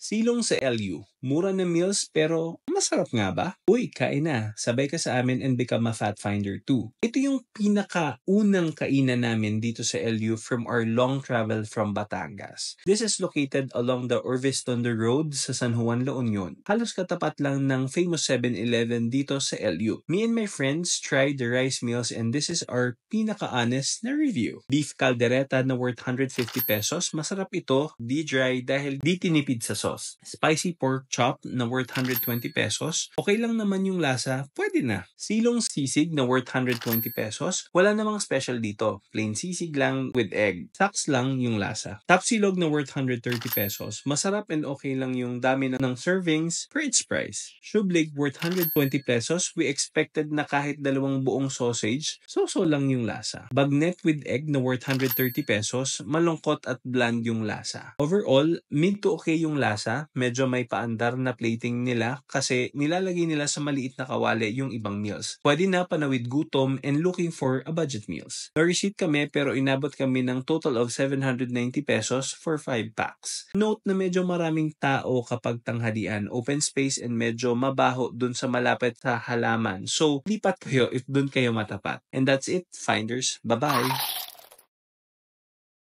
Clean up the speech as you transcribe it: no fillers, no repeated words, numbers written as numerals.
Silong sa LU. Mura na meals pero masarap nga ba? Uy, kain na. Sabay ka sa amin and become a fat finder too. Ito yung pinakaunang kainan namin dito sa LU from our long travel from Batangas. This is located along the Orvis Tondo Road sa San Juan, La Union. Halos katapat lang ng famous 7-Eleven dito sa LU. Me and my friends tried the rice meals and this is our pinaka-honest na review. Beef caldereta na worth 150 pesos. Masarap ito, di dry dahil di tinipid sa sauce. Spicy pork chop na worth 120 pesos. Okay lang naman yung lasa, pwede na. Silong sisig na worth 120 pesos. Wala namang special dito. Plain sisig lang with egg. Saks lang yung lasa. Tapsilog na worth 130 pesos. Masarap and okay lang yung dami ng servings for its price. Shublig worth 120 pesos. We expected na kahit dalawang buong sausage, so lang yung lasa. Bagnet with egg na worth 130 pesos. Malungkot at bland yung lasa. Overall, mid to okay yung lasa. Medyo may paandar na plating nila kasi nilalagay nila sa maliit na kawali yung ibang meals. Pwede na panawid gutom and looking for a budget meals. No receipt kami pero inabot kami ng total of 790 pesos for 5 packs. Note na medyo maraming tao kapag tanghalian, open space and medyo mabaho dun sa malapit sa halaman. So, lipat kayo if dun kayo matapat. And that's it, finders. Bye-bye!